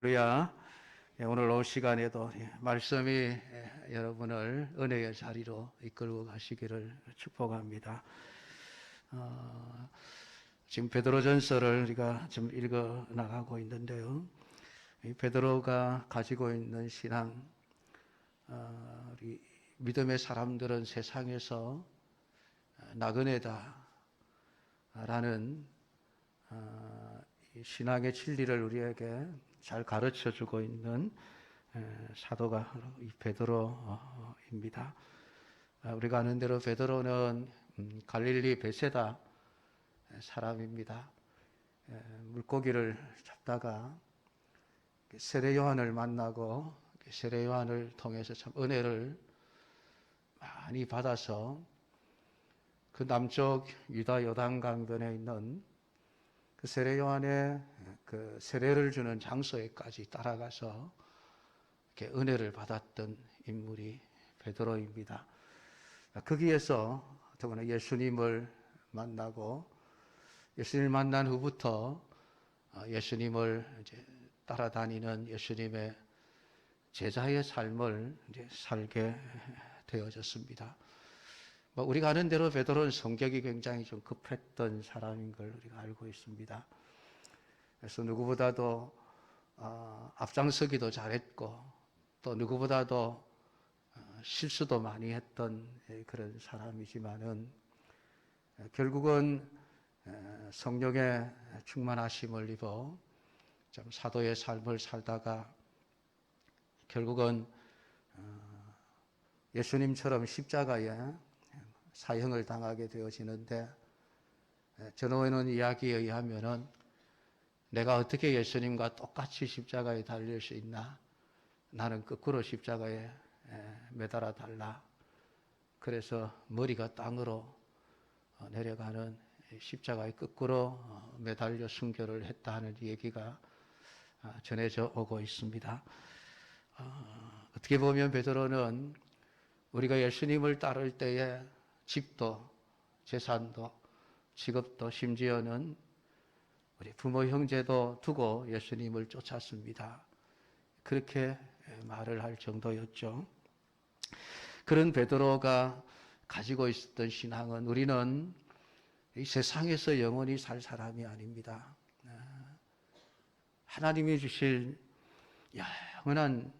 할렐루야. 오늘 오후 시간에도 말씀이 여러분을 은혜의 자리로 이끌고 가시기를 축복합니다. 지금 베드로전서를 우리가 좀 읽어 나가고 있는데요. 이 베드로가 가지고 있는 신앙, 우리 믿음의 사람들은 세상에서 나그네다라는 신앙의 진리를 우리에게 잘 가르쳐 주고 있는 사도가 이 베드로입니다. 우리가 아는 대로 베드로는 갈릴리 베세다 사람입니다. 물고기를 잡다가 세례 요한을 만나고 세례 요한을 통해서 참 은혜를 많이 받아서 그 남쪽 유다 요단강변에 있는 그 세례 요한의 그 세례를 주는 장소에까지 따라가서 이렇게 은혜를 받았던 인물이 베드로입니다. 거기에서 더구나 예수님을 만나고 예수님을 만난 후부터 예수님을 이제 따라다니는 예수님의 제자의 삶을 이제 살게 되어졌습니다. 우리가 아는 대로 베드로는 성격이 굉장히 좀 급했던 사람인 걸 우리가 알고 있습니다. 그래서 누구보다도 앞장서기도 잘했고 또 누구보다도 실수도 많이 했던 그런 사람이지만은 결국은 성령의 충만하심을 입어 좀 사도의 삶을 살다가 결국은 예수님처럼 십자가에 사형을 당하게 되어지는데 전해오는 이야기에 의하면은 내가 어떻게 예수님과 똑같이 십자가에 달릴 수 있나? 나는 거꾸로 십자가에 매달아 달라. 그래서 머리가 땅으로 내려가는 십자가에 거꾸로 매달려 순교를 했다 하는 얘기가 전해져 오고 있습니다. 어떻게 보면 베드로는 우리가 예수님을 따를 때에 집도, 재산도, 직업도, 심지어는 우리 부모, 형제도 두고 예수님을 쫓았습니다. 그렇게 말을 할 정도였죠. 그런 베드로가 가지고 있었던 신앙은 우리는 이 세상에서 영원히 살 사람이 아닙니다. 하나님이 주실 영원한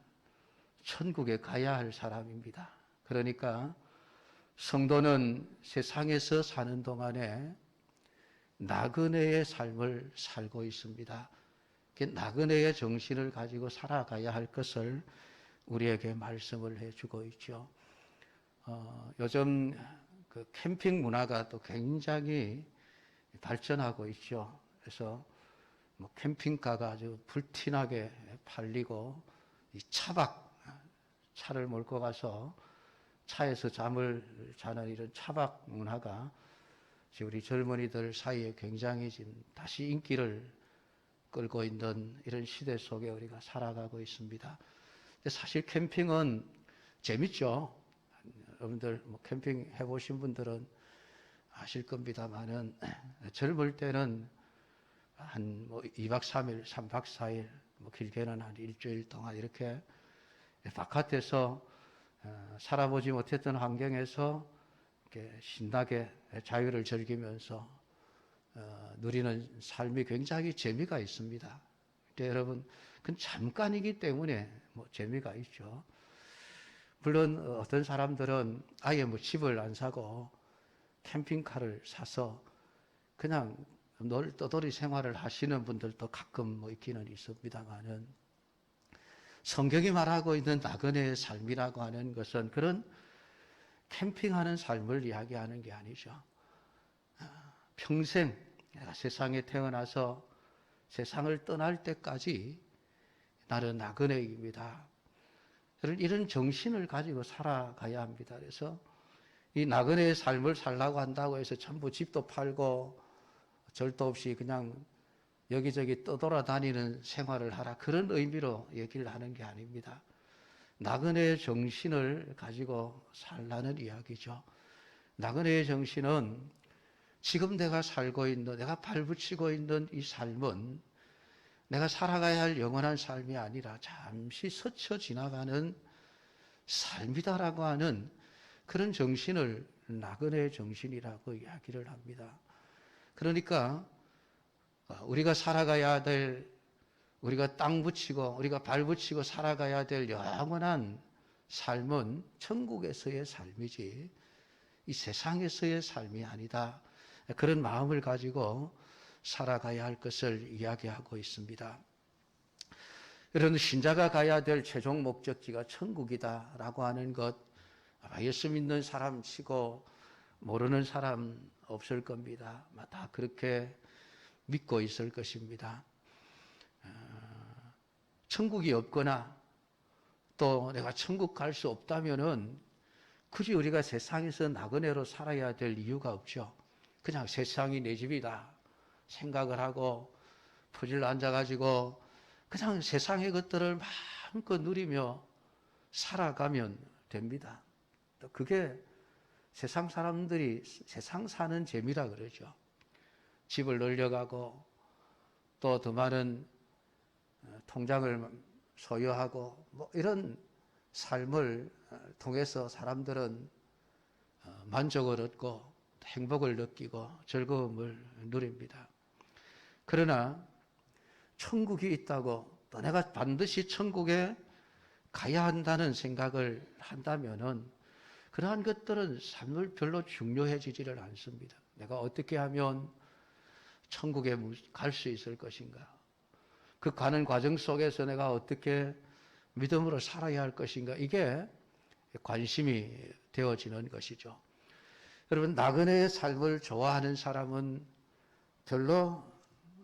천국에 가야 할 사람입니다. 그러니까 성도는 세상에서 사는 동안에 나그네의 삶을 살고 있습니다. 나그네의 정신을 가지고 살아가야 할 것을 우리에게 말씀을 해주고 있죠. 요즘 그 캠핑 문화가 또 굉장히 발전하고 있죠. 그래서 캠핑카가 아주 불티나게 팔리고 이 차를 몰고 가서 차에서 잠을 자는 이런 차박 문화가 우리 젊은이들 사이에 굉장히 지금 다시 인기를 끌고 있는 이런 시대 속에 우리가 살아가고 있습니다. 사실 캠핑은 재밌죠. 여러분들 캠핑 해보신 분들은 아실 겁니다만은 젊을 때는 한 2박 3일, 3박 4일, 길게는 한 일주일 동안 이렇게 바깥에서 살아보지 못했던 환경에서 이렇게 신나게 자유를 즐기면서 누리는 삶이 굉장히 재미가 있습니다. 여러분, 그건 잠깐이기 때문에 재미가 있죠. 물론 어떤 사람들은 아예 집을 안 사고 캠핑카를 사서 그냥 떠돌이 생활을 하시는 분들도 가끔 있기는 있습니다만은 성경이 말하고 있는 나그네의 삶이라고 하는 것은 그런 캠핑하는 삶을 이야기하는 게 아니죠. 평생 내가 세상에 태어나서 세상을 떠날 때까지 나는 나그네입니다. 이런 정신을 가지고 살아가야 합니다. 그래서 이 나그네의 삶을 살라고 한다고 해서 전부 집도 팔고 절도 없이 그냥 여기저기 떠돌아다니는 생활을 하라. 그런 의미로 얘기를 하는 게 아닙니다. 나그네의 정신을 가지고 살라는 이야기죠. 나그네의 정신은 지금 내가 살고 있는, 내가 발붙이고 있는 이 삶은 내가 살아가야 할 영원한 삶이 아니라 잠시 스쳐 지나가는 삶이다라고 하는 그런 정신을 나그네 정신이라고 이야기를 합니다. 그러니까 우리가 살아가야 될, 우리가 땅 붙이고 우리가 발 붙이고 살아가야 될 영원한 삶은 천국에서의 삶이지 이 세상에서의 삶이 아니다. 그런 마음을 가지고 살아가야 할 것을 이야기하고 있습니다. 여러분, 신자가 가야 될 최종 목적지가 천국이다라고 하는 것, 아마 예수 믿는 사람 치고 모르는 사람 없을 겁니다. 다 그렇게 믿고 있을 것입니다. 천국이 없거나 또 내가 천국 갈 수 없다면은 굳이 우리가 세상에서 나그네로 살아야 될 이유가 없죠. 그냥 세상이 내 집이다 생각을 하고 퍼질러 앉아가지고 그냥 세상의 것들을 마음껏 누리며 살아가면 됩니다. 또 그게 세상 사람들이 세상 사는 재미라 그러죠. 집을 늘려가고 또 더 많은 통장을 소유하고 뭐 이런 삶을 통해서 사람들은 만족을 얻고 행복을 느끼고 즐거움을 누립니다. 그러나 천국이 있다고 또 내가 반드시 천국에 가야 한다는 생각을 한다면은 그러한 것들은 삶을 별로 중요해지지를 않습니다. 내가 어떻게 하면 천국에 갈 수 있을 것인가? 그 가는 과정 속에서 내가 어떻게 믿음으로 살아야 할 것인가? 이게 관심이 되어지는 것이죠. 여러분, 나그네의 삶을 좋아하는 사람은 별로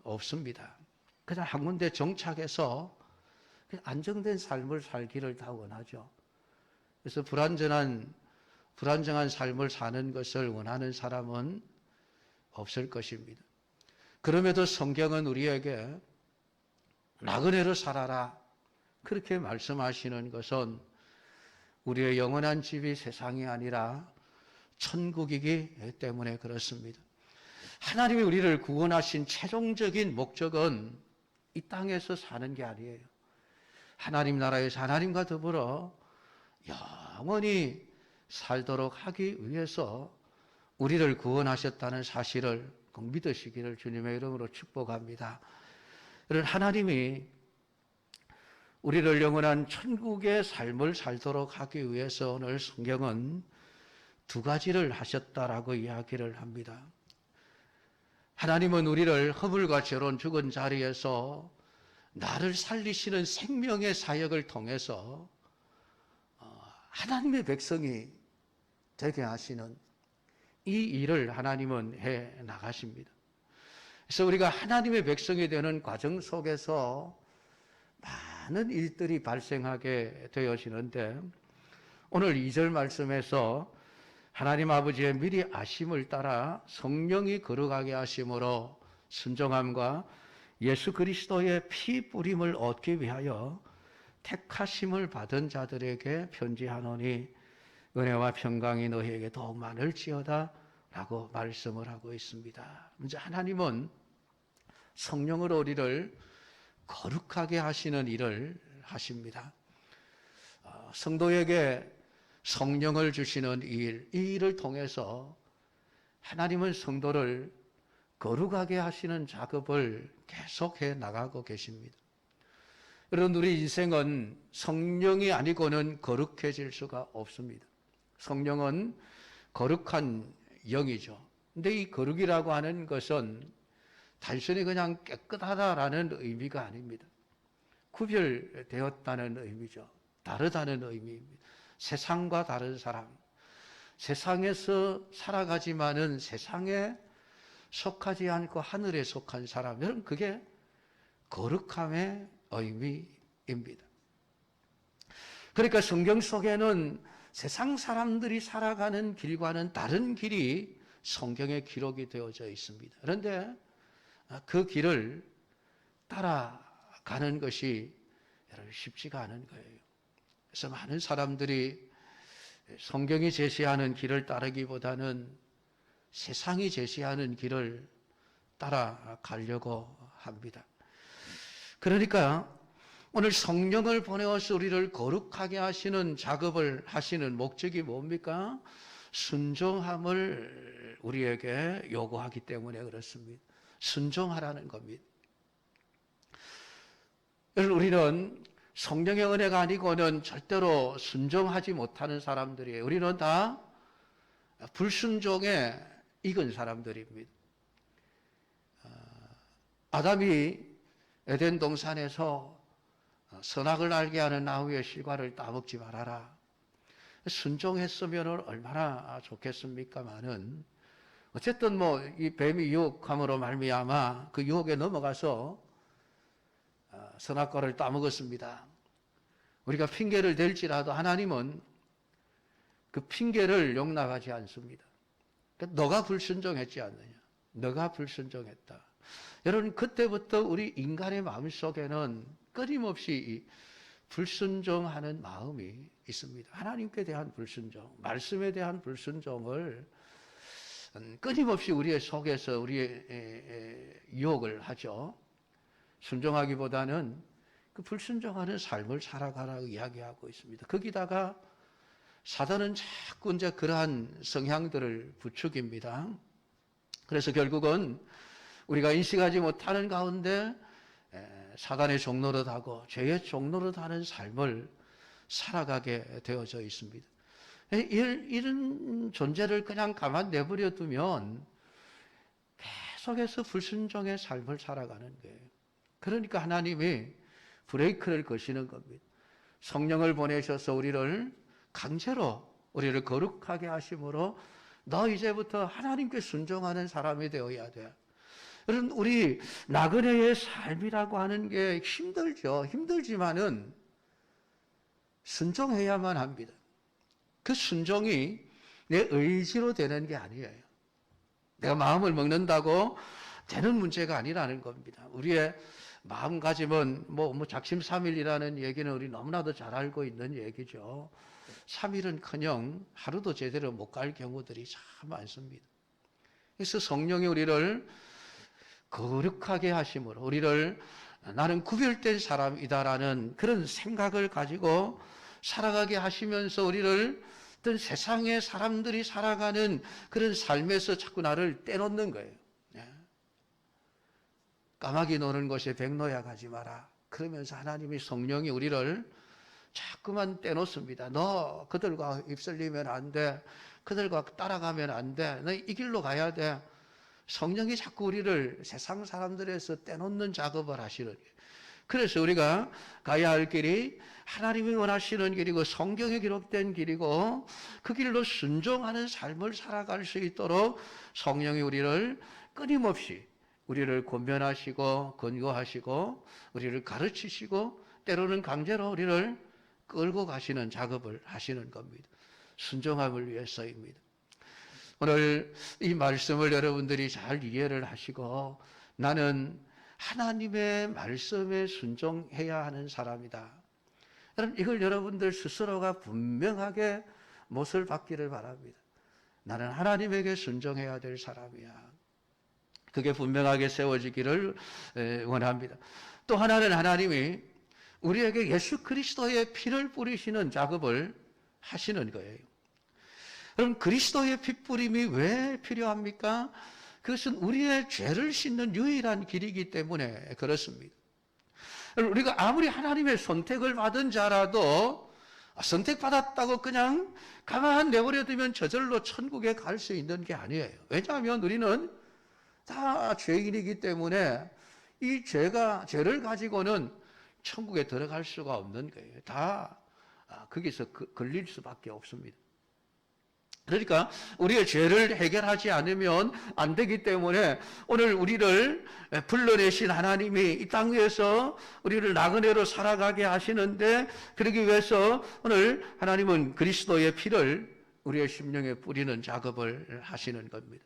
없습니다. 그냥 한 군데 정착해서 안정된 삶을 살기를 다 원하죠. 그래서 불안정한 삶을 사는 것을 원하는 사람은 없을 것입니다. 그럼에도 성경은 우리에게 나그네로 살아라 그렇게 말씀하시는 것은 우리의 영원한 집이 세상이 아니라 천국이기 때문에 그렇습니다. 하나님이 우리를 구원하신 최종적인 목적은 이 땅에서 사는 게 아니에요. 하나님 나라에서 하나님과 더불어 영원히 살도록 하기 위해서 우리를 구원하셨다는 사실을 꼭 믿으시기를 주님의 이름으로 축복합니다. 하나님이 우리를 영원한 천국의 삶을 살도록 하기 위해서 오늘 성경은 두 가지를 하셨다라고 이야기를 합니다. 하나님은 우리를 허물과 죄로 죽은 자리에서 나를 살리시는 생명의 사역을 통해서 하나님의 백성이 되게 하시는 이 일을 하나님은 해 나가십니다. 그래서 우리가 하나님의 백성이 되는 과정 속에서 많은 일들이 발생하게 되어지는데 오늘 2절 말씀에서 하나님 아버지의 미리 아심을 따라 성령이 거룩하게 하심으로 순종함과 예수 그리스도의 피 뿌림을 얻기 위하여 택하심을 받은 자들에게 편지하노니 은혜와 평강이 너희에게 더욱 많을지어다 라고 말씀을 하고 있습니다. 이제 하나님은 성령으로 우리를 거룩하게 하시는 일을 하십니다. 성도에게 성령을 주시는 이 일을 통해서 하나님은 성도를 거룩하게 하시는 작업을 계속해 나가고 계십니다. 여러분, 우리 인생은 성령이 아니고는 거룩해질 수가 없습니다. 성령은 거룩한 영이죠. 근데 이 거룩이라고 하는 것은 단순히 그냥 깨끗하다라는 의미가 아닙니다. 구별되었다는 의미죠. 다르다는 의미입니다. 세상과 다른 사람, 세상에서 살아가지만은 세상에 속하지 않고 하늘에 속한 사람, 여러분 그게 거룩함의 의미입니다. 그러니까 성경 속에는 세상 사람들이 살아가는 길과는 다른 길이 성경에 기록이 되어져 있습니다. 그런데 그 길을 따라가는 것이 여러분 쉽지가 않은 거예요. 그래서 많은 사람들이 성경이 제시하는 길을 따르기보다는 세상이 제시하는 길을 따라가려고 합니다. 그러니까 오늘 성령을 보내어서 우리를 거룩하게 하시는 작업을 하시는 목적이 뭡니까? 순종함을 우리에게 요구하기 때문에 그렇습니다. 순종하라는 겁니다. 여러분, 우리는 성령의 은혜가 아니고는 절대로 순종하지 못하는 사람들이에요. 우리는 다 불순종에 익은 사람들입니다. 아담이 에덴 동산에서 선악을 알게 하는 나무의 실과를 따먹지 말아라. 순종했으면 얼마나 좋겠습니까마는 어쨌든 이 뱀이 유혹함으로 말미암아 그 유혹에 넘어가서 선악과를 따먹었습니다. 우리가 핑계를 댈지라도 하나님은 그 핑계를 용납하지 않습니다. 그러니까 너가 불순종했지 않느냐. 너가 불순종했다. 여러분, 그때부터 우리 인간의 마음속에는 끊임없이 불순종하는 마음이 있습니다. 하나님께 대한 불순종, 말씀에 대한 불순종을 끊임없이 우리의 속에서 우리의 유혹을 하죠. 순종하기보다는 그 불순종하는 삶을 살아가라고 이야기하고 있습니다. 거기다가 사단은 자꾸 이제 그러한 성향들을 부추깁니다. 그래서 결국은 우리가 인식하지 못하는 가운데 사단의 종노릇하고 죄의 종노릇하는 삶을 살아가게 되어져 있습니다. 이런 존재를 그냥 가만 내버려 두면 계속해서 불순종의 삶을 살아가는 거예요. 그러니까 하나님이 브레이크를 거시는 겁니다. 성령을 보내셔서 우리를 강제로 우리를 거룩하게 하심으로 너 이제부터 하나님께 순종하는 사람이 되어야 돼. 여러분, 우리 나그네의 삶이라고 하는 게 힘들죠. 힘들지만은 순종해야만 합니다. 그 순종이 내 의지로 되는 게 아니에요. 내가 마음을 먹는다고 되는 문제가 아니라는 겁니다. 우리의 마음가짐은 작심삼일이라는 얘기는 우리 너무나도 잘 알고 있는 얘기죠. 3일은커녕 하루도 제대로 못 갈 경우들이 참 많습니다. 그래서 성령이 우리를 거룩하게 하심으로 우리를 나는 구별된 사람이다라는 그런 생각을 가지고 살아가게 하시면서 우리를 어떤 세상의 사람들이 살아가는 그런 삶에서 자꾸 나를 떼놓는 거예요. 까마귀 노는 곳에 백로야 가지 마라. 그러면서 하나님의 성령이 우리를 자꾸만 떼놓습니다. 너 그들과 입설리면 안 돼. 그들과 따라가면 안 돼. 너 이 길로 가야 돼. 성령이 자꾸 우리를 세상 사람들에서 떼놓는 작업을 하시는 거예요. 그래서 우리가 가야 할 길이 하나님이 원하시는 길이고 성경에 기록된 길이고 그 길로 순종하는 삶을 살아갈 수 있도록 성령이 우리를 끊임없이 우리를 권면하시고 권고하시고 우리를 가르치시고 때로는 강제로 우리를 끌고 가시는 작업을 하시는 겁니다. 순종함을 위해서입니다. 오늘 이 말씀을 여러분들이 잘 이해를 하시고 나는 하나님의 말씀에 순종해야 하는 사람이다. 여러분, 이걸 여러분들 스스로가 분명하게 못을 받기를 바랍니다. 나는 하나님에게 순종해야 될 사람이야. 그게 분명하게 세워지기를 원합니다. 또 하나는 하나님이 우리에게 예수 그리스도의 피를 뿌리시는 작업을 하시는 거예요. 그럼 그리스도의 피 뿌림이 왜 필요합니까? 그것은 우리의 죄를 씻는 유일한 길이기 때문에 그렇습니다. 우리가 아무리 하나님의 선택을 받은 자라도 선택받았다고 그냥 가만 내버려두면 저절로 천국에 갈 수 있는 게 아니에요. 왜냐하면 우리는 다 죄인이기 때문에 이 죄를 가지고는 천국에 들어갈 수가 없는 거예요. 다 거기서 걸릴 수밖에 없습니다. 그러니까 우리의 죄를 해결하지 않으면 안 되기 때문에 오늘 우리를 불러내신 하나님이 이 땅 위에서 우리를 나그네로 살아가게 하시는데 그러기 위해서 오늘 하나님은 그리스도의 피를 우리의 심령에 뿌리는 작업을 하시는 겁니다.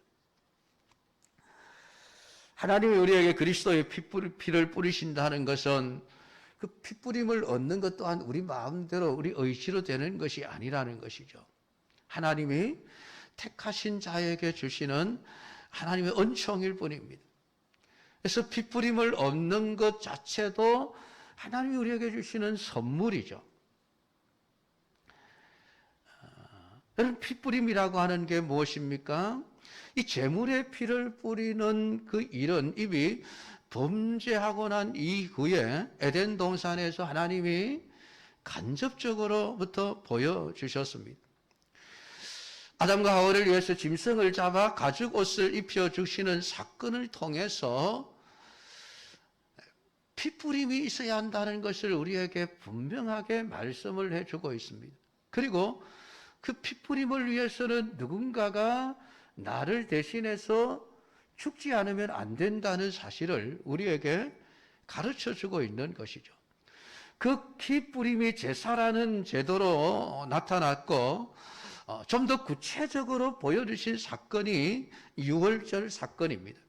하나님이 우리에게 그리스도의 피를 뿌리신다는 것은 그 피뿌림을 얻는 것 또한 우리 마음대로 우리 의지로 되는 것이 아니라는 것이죠. 하나님이 택하신 자에게 주시는 하나님의 은총일 뿐입니다. 그래서 핏부림을 없는 것 자체도 하나님이 우리에게 주시는 선물이죠. 여러분, 핏부림이라고 하는 게 무엇입니까? 이 제물의 피를 뿌리는 그 일은 이미 범죄하고 난 이후에 에덴 동산에서 하나님이 간접적으로부터 보여주셨습니다. 아담과 하와를 위해서 짐승을 잡아 가죽 옷을 입혀주시는 사건을 통해서 핏부림이 있어야 한다는 것을 우리에게 분명하게 말씀을 해주고 있습니다. 그리고 그 핏부림을 위해서는 누군가가 나를 대신해서 죽지 않으면 안 된다는 사실을 우리에게 가르쳐주고 있는 것이죠. 그 핏부림이 제사라는 제도로 나타났고 좀 더 구체적으로 보여주신 사건이 유월절 사건입니다.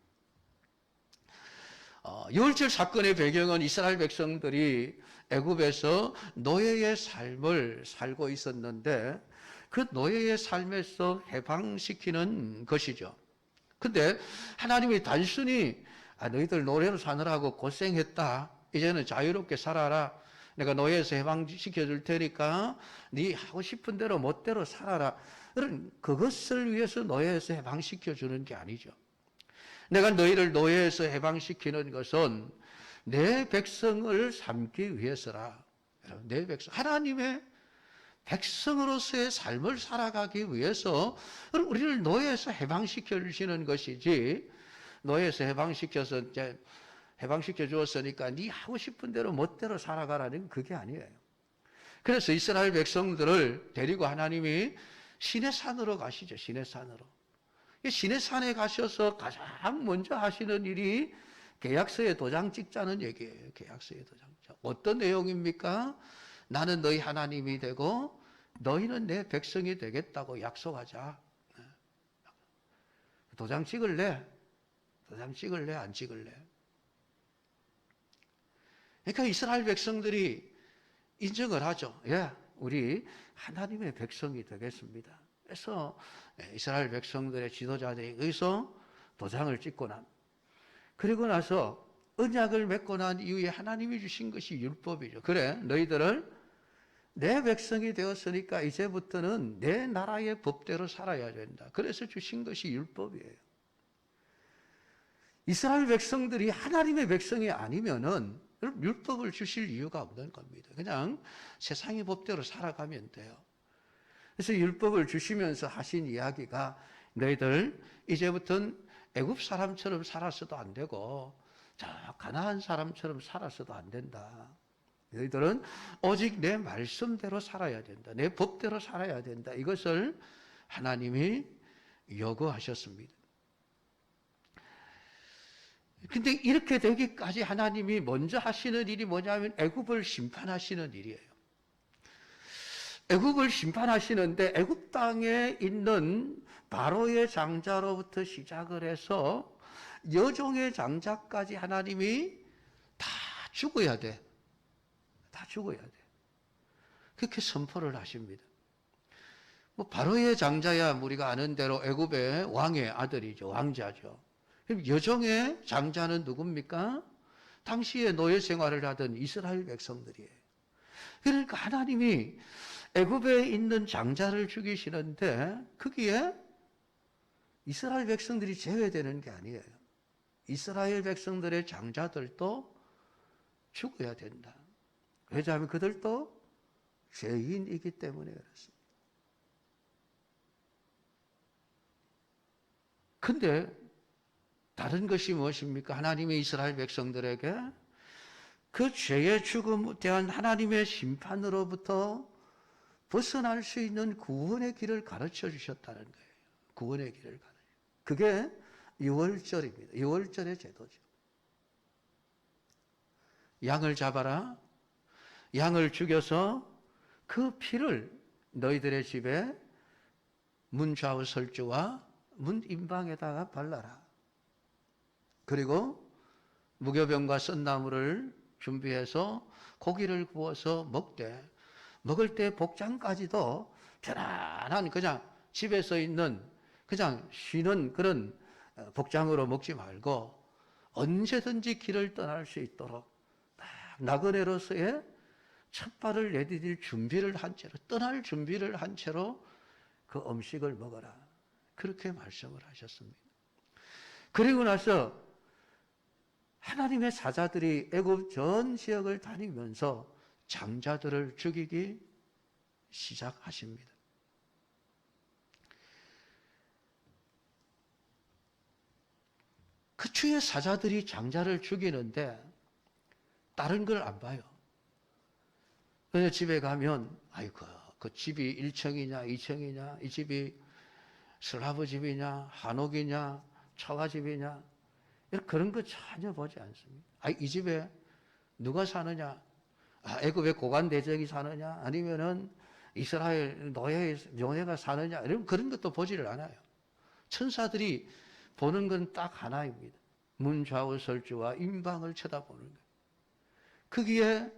유월절 사건의 배경은 이스라엘 백성들이 애굽에서 노예의 삶을 살고 있었는데 그 노예의 삶에서 해방시키는 것이죠. 근데 하나님이 단순히 너희들 노예로 사느라고 고생했다. 이제는 자유롭게 살아라. 내가 노예에서 해방시켜 줄 테니까 네 하고 싶은 대로 멋대로 살아라. 그것을 위해서 노예에서 해방시켜 주는 게 아니죠. 내가 너희를 노예에서 해방시키는 것은 내 백성을 삼기 위해서라. 내 백성, 하나님의 백성으로서의 삶을 살아가기 위해서 우리를 노예에서 해방시켜 주시는 것이지, 노예에서 해방시켜서 이제 해방시켜 주었으니까 네 하고 싶은 대로 멋대로 살아가라는 그게 아니에요. 그래서 이스라엘 백성들을 데리고 하나님이 시내산으로 가시죠. 시내산으로. 시내산에 가셔서 가장 먼저 하시는 일이 계약서에 도장 찍자는 얘기예요. 계약서에 도장 찍자. 어떤 내용입니까? 나는 너희 하나님이 되고 너희는 내 백성이 되겠다고 약속하자. 도장 찍을래? 도장 찍을래? 안 찍을래? 그러니까 이스라엘 백성들이 인정을 하죠. 예, 우리 하나님의 백성이 되겠습니다. 그래서 이스라엘 백성들의 지도자들이 여기서 도장을 찍고 그리고 나서 언약을 맺고 난 이후에 하나님이 주신 것이 율법이죠. 그래, 너희들을 내 백성이 되었으니까 이제부터는 내 나라의 법대로 살아야 된다. 그래서 주신 것이 율법이에요. 이스라엘 백성들이 하나님의 백성이 아니면은 율법을 주실 이유가 없는 겁니다. 그냥 세상의 법대로 살아가면 돼요. 그래서 율법을 주시면서 하신 이야기가 너희들 이제부터는 애굽 사람처럼 살았어도 안 되고 저 가나안 사람처럼 살았어도 안 된다. 너희들은 오직 내 말씀대로 살아야 된다. 내 법대로 살아야 된다. 이것을 하나님이 요구하셨습니다. 근데 이렇게 되기까지 하나님이 먼저 하시는 일이 뭐냐면 애굽을 심판하시는 일이에요. 애굽을 심판하시는데 애굽 땅에 있는 바로의 장자로부터 시작을 해서 여종의 장자까지 하나님이 다 죽어야 돼. 다 죽어야 돼. 그렇게 선포를 하십니다. 뭐 바로의 장자야 우리가 아는 대로 애굽의 왕의 아들이죠. 왕자죠. 그럼 여종의 장자는 누굽니까? 당시에 노예 생활을 하던 이스라엘 백성들이에요. 그러니까 하나님이 애굽에 있는 장자를 죽이시는데 거기에 이스라엘 백성들이 제외되는 게 아니에요. 이스라엘 백성들의 장자들도 죽어야 된다. 왜냐하면 그들도 죄인이기 때문에 그렇습니다. 근데 다른 것이 무엇입니까? 하나님의 이스라엘 백성들에게 그 죄의 죽음에 대한 하나님의 심판으로부터 벗어날 수 있는 구원의 길을 가르쳐 주셨다는 거예요. 구원의 길을 가르쳐. 그게 유월절입니다. 유월절의 제도죠. 양을 잡아라. 양을 죽여서 그 피를 너희들의 집에 문 좌우 설주와 문 임방에다가 발라라. 그리고 무교병과 썬나물을 준비해서 고기를 구워서 먹을 때 복장까지도 편안한 그냥 집에서 있는 그냥 쉬는 그런 복장으로 먹지 말고 언제든지 길을 떠날 수 있도록 나그네로서의 첫 발을 내디딜 준비를 한 채로, 떠날 준비를 한 채로 그 음식을 먹어라. 그렇게 말씀을 하셨습니다. 그리고 나서 하나님의 사자들이 애굽 전 지역을 다니면서 장자들을 죽이기 시작하십니다. 그 주의 사자들이 장자를 죽이는데 다른 걸 안 봐요. 그래서 집에 가면 아이고 그 집이 1층이냐 2층이냐, 이 집이 슬라브 집이냐 한옥이냐 처가집이냐 그런 거 전혀 보지 않습니다. 이 집에 누가 사느냐, 애굽의 고관 대적이 사느냐, 아니면은 이스라엘 노예가 사느냐, 이런 그런 것도 보지를 않아요. 천사들이 보는 건 딱 하나입니다. 문 좌우 설주와 임방을 쳐다보는 거예요. 거기에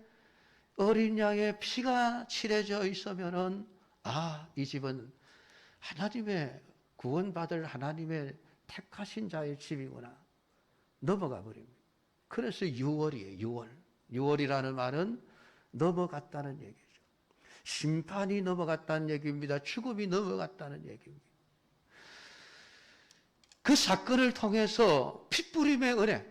어린 양의 피가 칠해져 있으면은 이 집은 하나님의 구원받을 하나님의 택하신 자의 집이구나 넘어가 버립니다. 그래서 6월이에요. 6월. 6월이라는 말은 넘어갔다는 얘기죠. 심판이 넘어갔다는 얘기입니다. 죽음이 넘어갔다는 얘기입니다. 그 사건을 통해서 피뿌림의 은혜,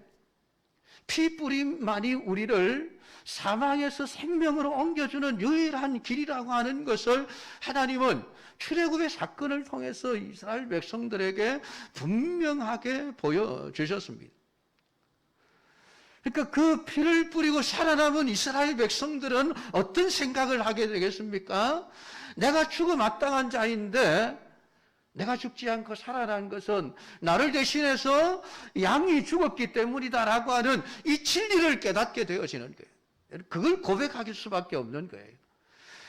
피뿌림만이 우리를 사망에서 생명으로 옮겨주는 유일한 길이라고 하는 것을 하나님은 출애굽의 사건을 통해서 이스라엘 백성들에게 분명하게 보여주셨습니다. 그러니까 그 피를 뿌리고 살아남은 이스라엘 백성들은 어떤 생각을 하게 되겠습니까? 내가 죽어마땅한 자인데 내가 죽지 않고 살아난 것은 나를 대신해서 양이 죽었기 때문이다라고 하는 이 진리를 깨닫게 되어지는 거예요. 그걸 고백할 수밖에 없는 거예요.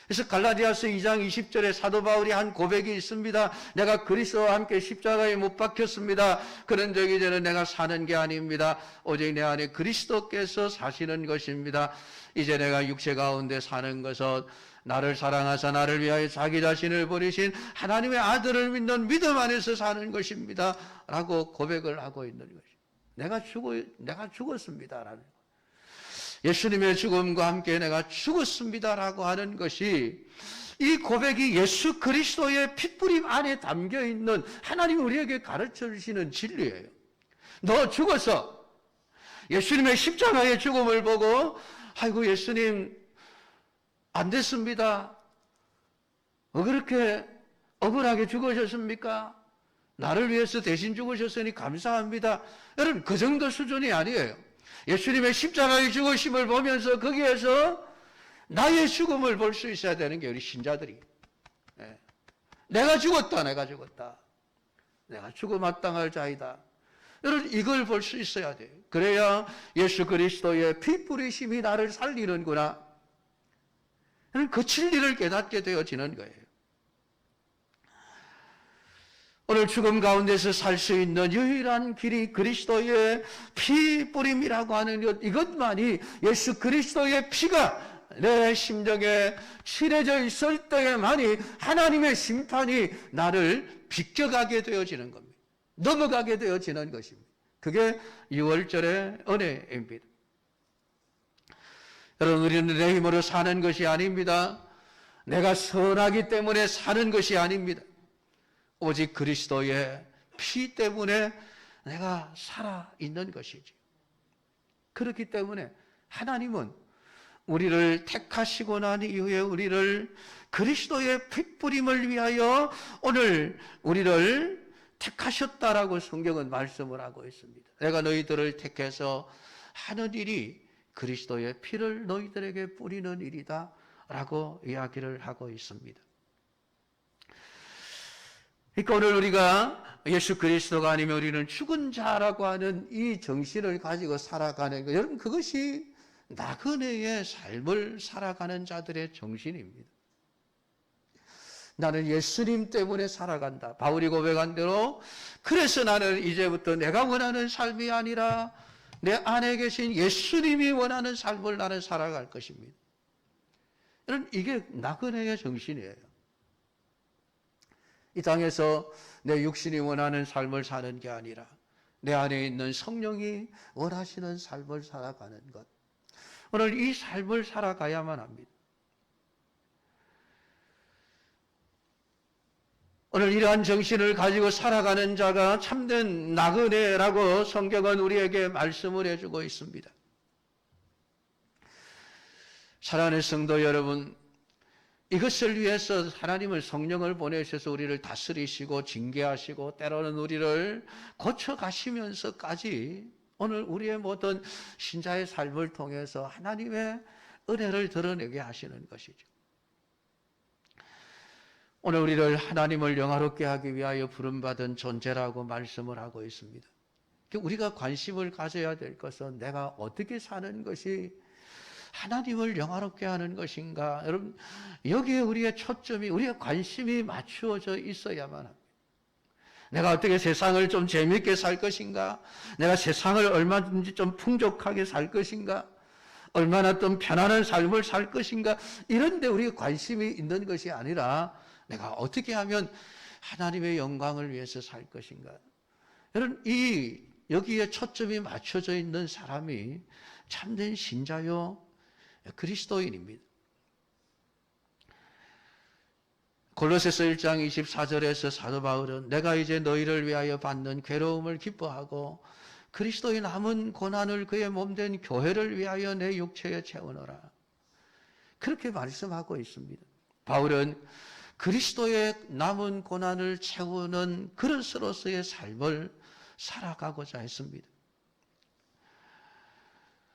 그래서 갈라디아서 2장 20절에 사도 바울이 한 고백이 있습니다. 내가 그리스도와 함께 십자가에 못 박혔습니다. 그런 적이 이제는 내가 사는 게 아닙니다. 오직 내 안에 그리스도께서 사시는 것입니다. 이제 내가 육체 가운데 사는 것은 나를 사랑하사 나를 위하여 자기 자신을 버리신 하나님의 아들을 믿는 믿음 안에서 사는 것입니다. 라고 고백을 하고 있는 것입니다. 내가 죽었습니다라는 것. 예수님의 죽음과 함께 내가 죽었습니다라고 하는 것이, 이 고백이 예수 그리스도의 핏부림 안에 담겨 있는 하나님이 우리에게 가르쳐 주시는 진리예요. 너 죽어서 예수님의 십자가의 죽음을 보고 아이고 예수님 안 됐습니다. 그렇게 억울하게 죽으셨습니까? 나를 위해서 대신 죽으셨으니 감사합니다. 여러분 그 정도 수준이 아니에요. 예수님의 십자가의 죽으심을 보면서 거기에서 나의 죽음을 볼 수 있어야 되는 게 우리 신자들이. 내가 죽었다. 내가 죽어 마땅할 자이다. 여러분 이걸 볼 수 있어야 돼요. 그래야 예수 그리스도의 피 뿌리심이 나를 살리는구나. 그 진리를 깨닫게 되어지는 거예요. 오늘 죽음 가운데서 살 수 있는 유일한 길이 그리스도의 피 뿌림이라고 하는 것, 이것만이 예수 그리스도의 피가 내 심정에 칠해져 있을 때에만이 하나님의 심판이 나를 비껴가게 되어지는 겁니다. 넘어가게 되어지는 것입니다. 그게 6월절의 은혜입니다. 여러분 우리는 내 힘으로 사는 것이 아닙니다. 내가 선하기 때문에 사는 것이 아닙니다. 오직 그리스도의 피 때문에 내가 살아있는 것이지. 그렇기 때문에 하나님은 우리를 택하시고 난 이후에 우리를 그리스도의 핏부림을 위하여 오늘 우리를 택하셨다라고 성경은 말씀을 하고 있습니다. 내가 너희들을 택해서 하는 일이 그리스도의 피를 너희들에게 뿌리는 일이다 라고 이야기를 하고 있습니다. 그러니까 오늘 우리가 예수 그리스도가 아니면 우리는 죽은 자라고 하는 이 정신을 가지고 살아가는 것, 여러분 그것이 나그네의 삶을 살아가는 자들의 정신입니다. 나는 예수님 때문에 살아간다. 바울이 고백한 대로 그래서 나는 이제부터 내가 원하는 삶이 아니라 내 안에 계신 예수님이 원하는 삶을 나는 살아갈 것입니다. 여러분 이게 나그네의 정신이에요. 이 땅에서 내 육신이 원하는 삶을 사는 게 아니라 내 안에 있는 성령이 원하시는 삶을 살아가는 것. 오늘 이 삶을 살아가야만 합니다. 오늘 이러한 정신을 가지고 살아가는 자가 참된 나그네라고 성경은 우리에게 말씀을 해주고 있습니다. 사랑하는 성도 여러분, 이것을 위해서 하나님을 성령을 보내셔서 우리를 다스리시고 징계하시고 때로는 우리를 고쳐가시면서까지 오늘 우리의 모든 신자의 삶을 통해서 하나님의 은혜를 드러내게 하시는 것이죠. 오늘 우리를 하나님을 영화롭게 하기 위하여 부름받은 존재라고 말씀을 하고 있습니다. 우리가 관심을 가져야 될 것은 내가 어떻게 사는 것이 하나님을 영화롭게 하는 것인가. 여러분, 여기에 우리의 초점이, 우리의 관심이 맞추어져 있어야만 합니다. 내가 어떻게 세상을 좀 재미있게 살 것인가? 내가 세상을 얼마든지 좀 풍족하게 살 것인가? 얼마나 좀 편안한 삶을 살 것인가? 이런 데 우리의 관심이 있는 것이 아니라 내가 어떻게 하면 하나님의 영광을 위해서 살 것인가? 여러분, 여기에 초점이 맞춰져 있는 사람이 참된 신자요 그리스도인입니다. 골로새서 1장 24절에서 사도 바울은 내가 이제 너희를 위하여 받는 괴로움을 기뻐하고 그리스도의 남은 고난을 그의 몸된 교회를 위하여 내 육체에 채우노라. 그렇게 말씀하고 있습니다. 바울은 그리스도의 남은 고난을 채우는 그릇으로서의 삶을 살아가고자 했습니다.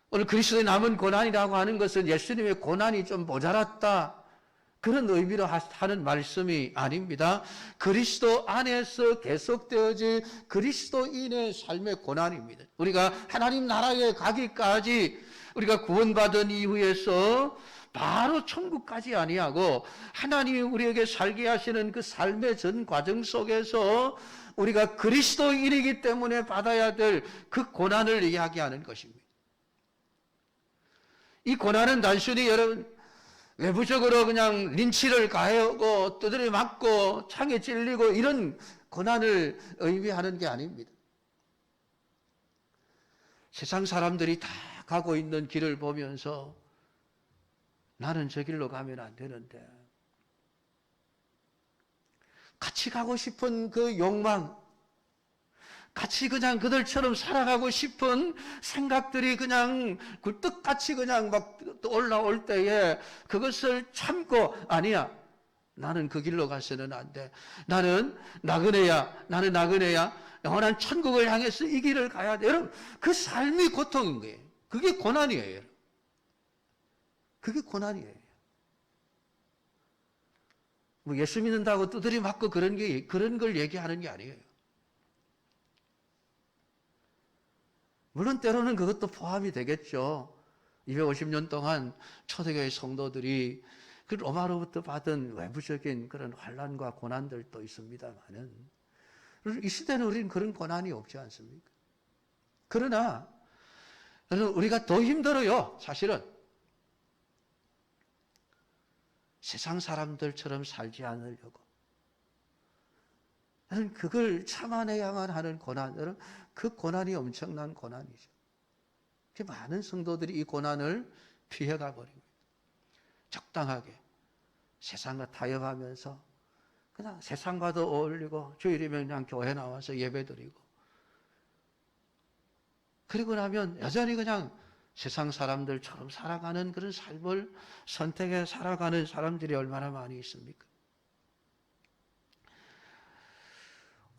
오늘 그리스도의 남은 고난이라고 하는 것은 예수님의 고난이 좀 모자랐다, 그런 의미로 하는 말씀이 아닙니다. 그리스도 안에서 계속되어질 그리스도인의 삶의 고난입니다. 우리가 하나님 나라에 가기까지 우리가 구원받은 이후에서 바로 천국까지 아니하고 하나님이 우리에게 살게 하시는 그 삶의 전 과정 속에서 우리가 그리스도인이기 때문에 받아야 될 그 고난을 이야기하는 것입니다. 이 고난은 단순히 여러분 외부적으로 그냥 린치를 가하고 두드려 맞고 창에 찔리고 이런 고난을 의미하는 게 아닙니다. 세상 사람들이 다 가고 있는 길을 보면서 나는 저 길로 가면 안 되는데, 같이 가고 싶은 그 욕망, 같이 그냥 그들처럼 살아가고 싶은 생각들이 그냥 굴뚝같이 그냥 막 올라올 때에 그것을 참고, 아니야, 나는 그 길로 가서는 안 돼. 나는 나그네야. 영원한 천국을 향해서 이 길을 가야 돼. 여러분, 그 삶이 고통인 거예요. 그게 고난이에요. 그게 고난이에요. 뭐 예수 믿는다고 두드려 맞고 그런 걸 얘기하는 게 아니에요. 물론 때로는 그것도 포함이 되겠죠. 250년 동안 초대교회 성도들이 그 로마로부터 받은 외부적인 그런 환난과 고난들도 있습니다만은, 이 시대는 우리는 그런 고난이 없지 않습니까? 그러나 우리가 더 힘들어요. 사실은 세상 사람들처럼 살지 않으려고, 그걸 참아내야만 하는 고난, 그 고난이 엄청난 고난이죠. 많은 성도들이 이 고난을 피해가 버립니다. 적당하게 세상과 타협하면서 그냥 세상과도 어울리고 주일이면 그냥 교회 나와서 예배드리고, 그리고 나면 여전히 그냥 세상 사람들처럼 살아가는 그런 삶을 선택해 살아가는 사람들이 얼마나 많이 있습니까?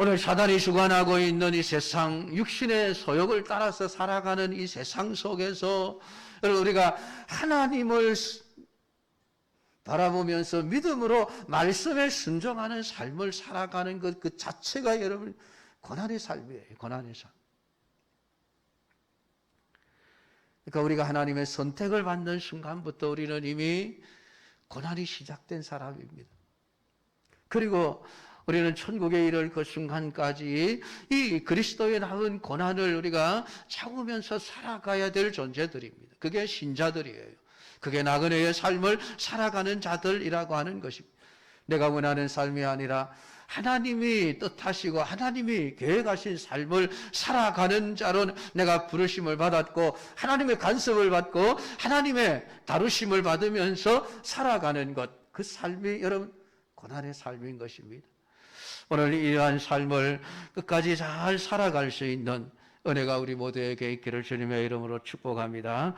오늘 사단이 주관하고 있는 이 세상, 육신의 소욕을 따라서 살아가는 이 세상 속에서 우리가 하나님을 바라보면서 믿음으로 말씀에 순종하는 삶을 살아가는 것 그 자체가 여러분 고난의 삶이에요. 고난의 삶. 그러니까 우리가 하나님의 선택을 받는 순간부터 우리는 이미 고난이 시작된 사람입니다. 그리고 우리는 천국에 이를 그 순간까지 이 그리스도의 남은 고난을 우리가 참으면서 살아가야 될 존재들입니다. 그게 신자들이에요. 그게 나그네의 삶을 살아가는 자들이라고 하는 것입니다. 내가 원하는 삶이 아니라 하나님이 뜻하시고 하나님이 계획하신 삶을 살아가는 자로 내가 부르심을 받았고 하나님의 간섭을 받고 하나님의 다루심을 받으면서 살아가는 것, 그 삶이 여러분 고난의 삶인 것입니다. 오늘 이러한 삶을 끝까지 잘 살아갈 수 있는 은혜가 우리 모두에게 있기를 주님의 이름으로 축복합니다.